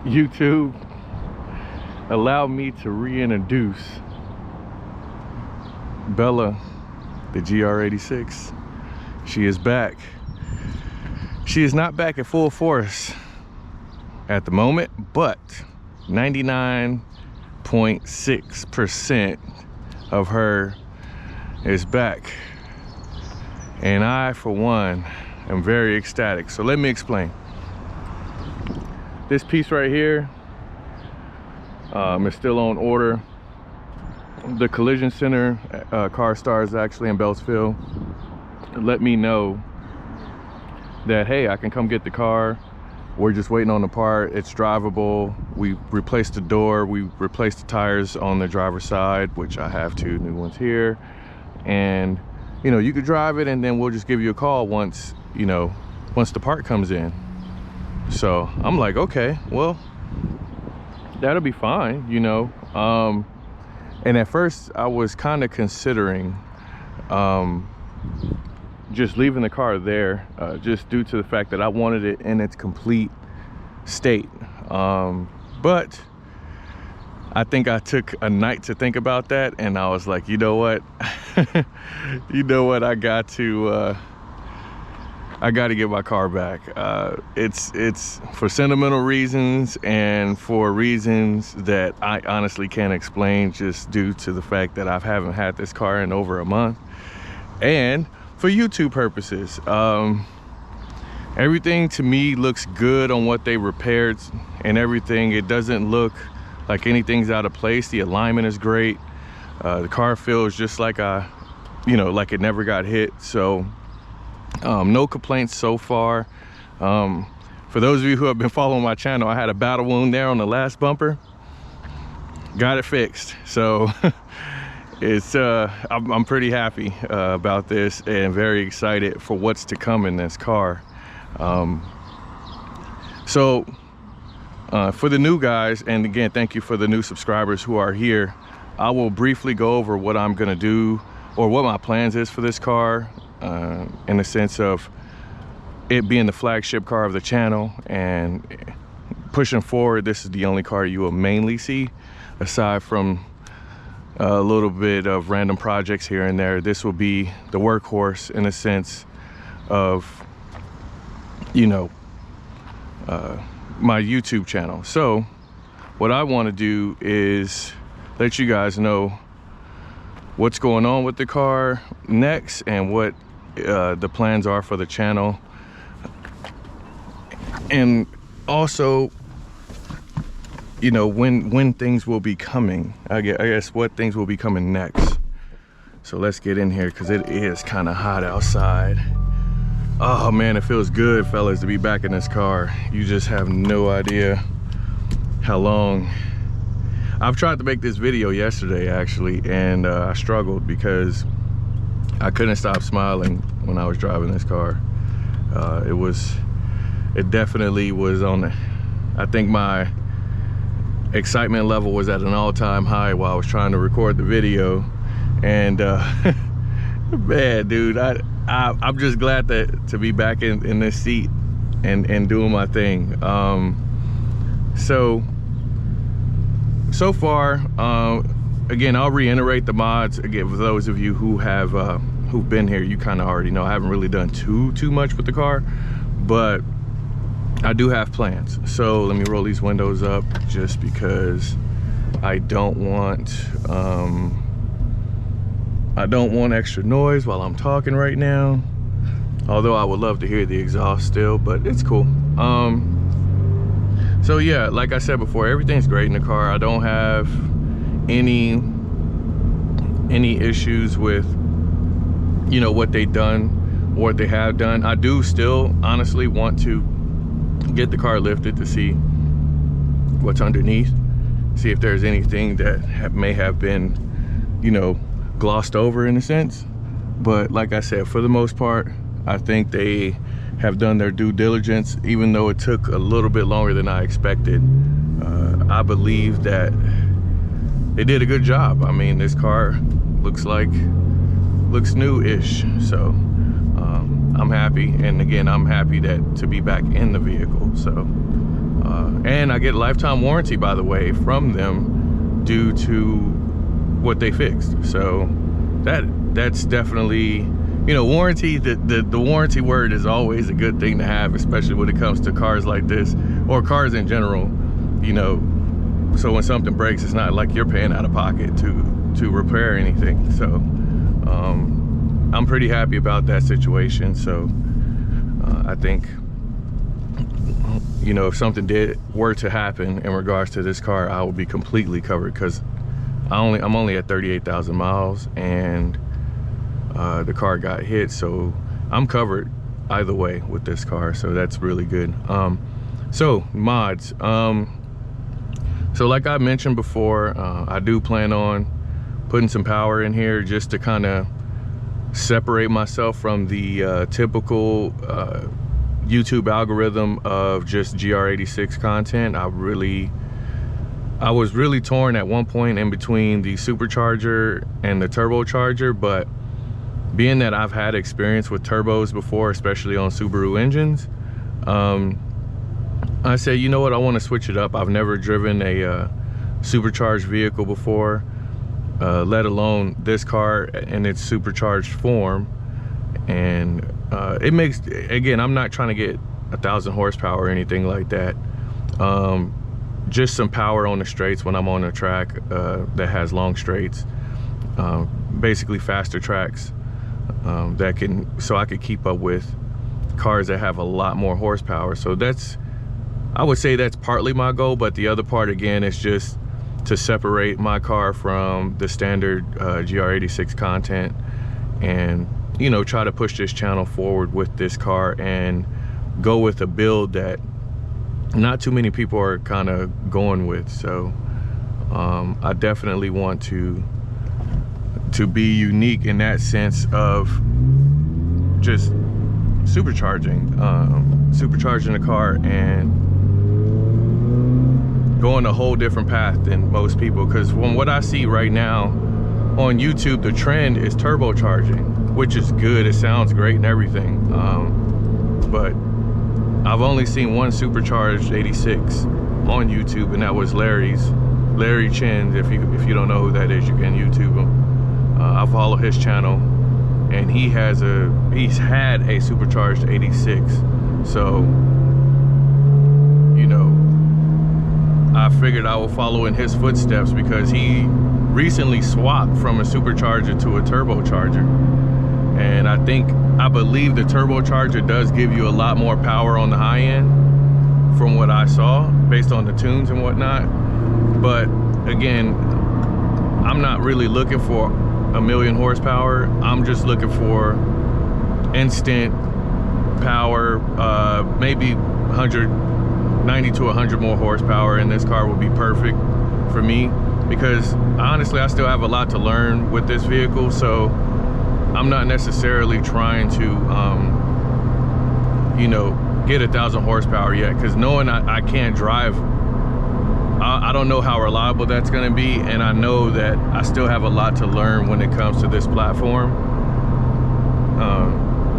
YouTube, allow me to reintroduce Bella, the GR86. She is back. She is not back at full force at the moment, but 99.6% of her is back. And I, for one, am very ecstatic. So let me explain. This piece right here is still on order. The collision center, Car Stars, actually in Beltsville, let me know that, hey, I can come get the car. We're just waiting on the part. It's drivable. We replaced the door. We replaced the tires on the driver's side, which I have 2 new ones here. And, you know, you could drive it and then we'll just give you a call once, you know, once the part comes in. So I'm like, okay, well, that'll be fine, you know. And at first I was kind of considering just leaving the car there, just due to the fact that I wanted it in its complete state. But I think I took a night to think about that, and I was like, you know what? You know what, I got to get my car back. It's for sentimental reasons and for reasons that I honestly can't explain, just due to the fact that I haven't had this car in over a month. And for YouTube purposes, everything to me looks good on what they repaired and everything. It doesn't look like anything's out of place. The alignment is great. The car feels just like like it never got hit. So no complaints so far. For those of you who have been following my channel, I had a battle wound there on the last bumper. Got it fixed. So it's I'm pretty happy about this and very excited for what's to come in this car. So for the new guys, and again, thank you for the new subscribers who are here, I will briefly go over what I'm gonna do, or what my plans is for this car, in the sense of it being the flagship car of the channel. And pushing forward, this is the only car you will mainly see, aside from a little bit of random projects here and there. This will be the workhorse in a sense of, you know, my YouTube channel. So what I want to do is let you guys know what's going on with the car next, and what the plans are for the channel, and also, you know, when things will be coming. I guess what things will be coming next. So let's get in here, because it is kind of hot outside. Oh man, it feels good, fellas, to be back in this car. You just have no idea how long. I've tried to make this video yesterday actually, and I struggled because I couldn't stop smiling when I was driving this car. It definitely was on, I think my excitement level was at an all-time high while I was trying to record the video. And man, dude, I'm just glad to be back in this seat and doing my thing. So far, again, I'll reiterate the mods again for those of you who have who've been here. You kind of already know I haven't really done too much with the car, but I do have plans. So let me roll these windows up, just because I don't want extra noise while I'm talking right now. Although I would love to hear the exhaust still, but it's cool. So yeah, like I said before, everything's great in the car. I don't have any issues with, you know, what they've done or what they have done. I do still honestly want to get the car lifted to see what's underneath, see if there's anything that may have been, you know, glossed over in a sense. But like I said, for the most part, I think they have done their due diligence, even though it took a little bit longer than I expected. I believe that they did a good job. I mean, this car looks new-ish. So I'm happy, and again, I'm happy to be back in the vehicle. So And I get lifetime warranty, by the way, from them due to what they fixed. So that's definitely, you know, warranty. The warranty word is always a good thing to have, especially when it comes to cars like this, or cars in general, you know. So when something breaks, it's not like you're paying out of pocket to repair anything. So I'm pretty happy about that situation. So I think, you know, if something were to happen in regards to this car, I would be completely covered, because I'm only at 38,000 miles and the car got hit, so I'm covered either way with this car. So that's really good. So mods, so like I mentioned before, I do plan on putting some power in here just to kind of separate myself from the typical YouTube algorithm of just GR86 content. I was really torn at one point in between the supercharger and the turbocharger, but being that I've had experience with turbos before, especially on Subaru engines, I said, you know what, I want to switch it up. I've never driven a supercharged vehicle before, let alone this car in its supercharged form. And it makes, again, I'm not trying to get 1,000 horsepower or anything like that. Just some power on the straights when I'm on a track that has long straights, basically faster tracks, that can, so I could keep up with cars that have a lot more horsepower. So I would say that's partly my goal, but the other part, again, is just to separate my car from the standard GR86 content, and, you know, try to push this channel forward with this car and go with a build that not too many people are kind of going with. So I definitely want to be unique in that sense of just supercharging the car and going a whole different path than most people. Because from what I see right now on YouTube, the trend is turbocharging, which is good. It sounds great and everything, but I've only seen one supercharged 86 on YouTube, and that was Larry Chin. If you don't know who that is, you can YouTube him. I follow his channel, and he's had a supercharged 86. So, you know, I figured I will follow in his footsteps, because he recently swapped from a supercharger to a turbocharger. And I believe the turbocharger does give you a lot more power on the high end from what I saw, based on the tunes and whatnot. But again, I'm not really looking for 1,000,000 horsepower. I'm just looking for instant power, maybe 90 to 100 more horsepower, and this car will be perfect for me, because honestly, I still have a lot to learn with this vehicle. So I'm not necessarily trying to, you know, get 1,000 horsepower yet, because knowing I can't drive, I don't know how reliable that's going to be, and I know that I still have a lot to learn when it comes to this platform.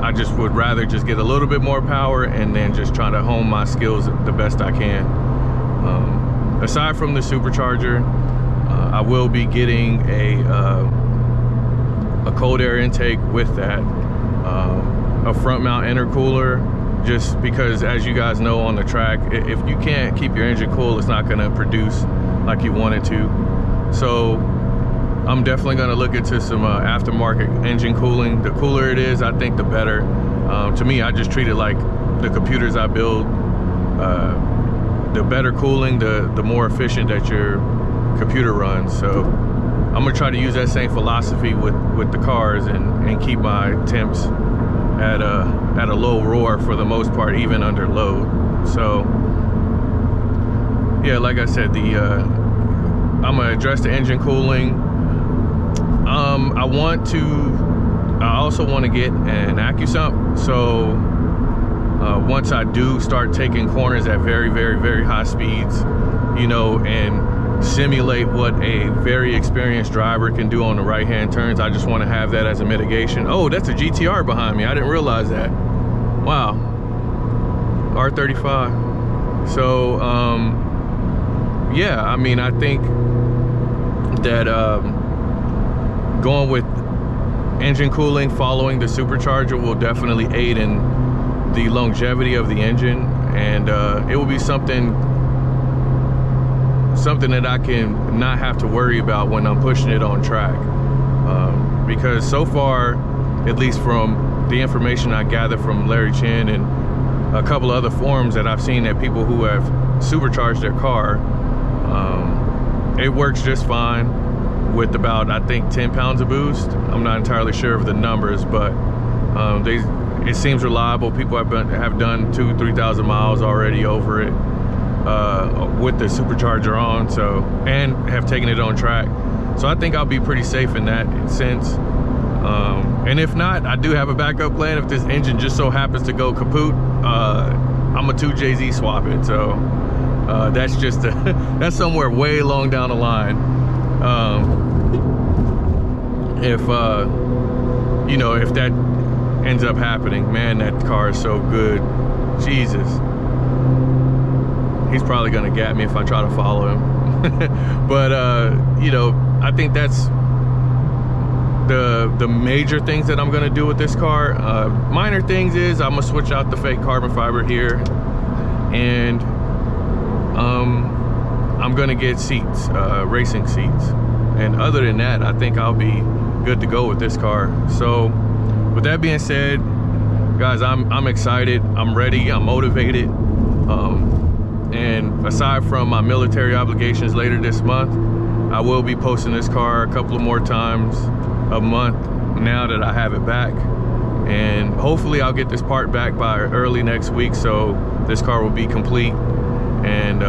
I just would rather just get a little bit more power and then just try to hone my skills the best I can. Aside from the supercharger, I will be getting a cold air intake with that, a front mount intercooler, just because, as you guys know, on the track, if you can't keep your engine cool, it's not going to produce like you want it to. So I'm definitely going to look into some aftermarket engine cooling. The cooler it is, I think the better. To me, I just treat it like the computers I build. The better cooling, the more efficient that your computer runs. So I'm gonna try to use that same philosophy with the cars, and keep my temps at a low roar for the most part, even under load. So yeah, like I said, I'm gonna address the engine cooling. I also want to get an AccuSump. So once I do start taking corners at very, very, very high speeds, you know, and simulate what a very experienced driver can do on the right-hand turns, I just want to have that as a mitigation. Oh, that's a GTR behind me. I didn't realize that. Wow. R35. So yeah, I mean, I think that going with engine cooling following the supercharger will definitely aid in the longevity of the engine, and it will be something that I can not have to worry about when I'm pushing it on track, because so far, at least from the information I gathered from Larry Chin and a couple other forums that I've seen, that people who have supercharged their car, it works just fine with about, I think, 10 pounds of boost. I'm not entirely sure of the numbers, but it seems reliable. People have done 2,000-3,000 miles already over it with the supercharger on, so, and have taken it on track. So I think I'll be pretty safe in that sense. And if not, I do have a backup plan. If this engine just so happens to go kaput, I'm a 2JZ swap it. So that's just that's somewhere way long down the line. If you know, if that ends up happening, man, that car is so good. Jesus, he's probably gonna get me if I try to follow him. But you know, I think that's the major things that I'm gonna do with this car. Minor things is I'm gonna switch out the fake carbon fiber here, and I'm gonna get seats, racing seats, and other than that, I think I'll be good to go with this car. So with that being said, guys, I'm excited, I'm ready, I'm motivated, and aside from my military obligations later this month, I will be posting this car a couple of more times a month now that I have it back, and hopefully I'll get this part back by early next week, so this car will be complete and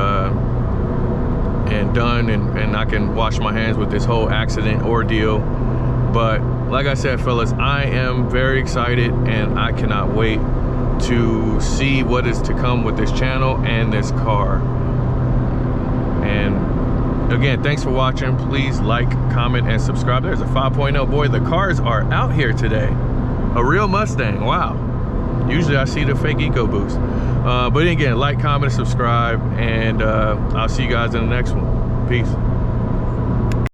done, and I can wash my hands with this whole accident ordeal. But like I said, fellas, I am very excited, and I cannot wait to see what is to come with this channel and this car. And again, thanks for watching. Please like, comment, and subscribe. There's a 5.0. Boy, the cars are out here today. A real Mustang. Wow. Usually I see the fake EcoBoost. But again, like, comment, subscribe, and I'll see you guys in the next one. Peace.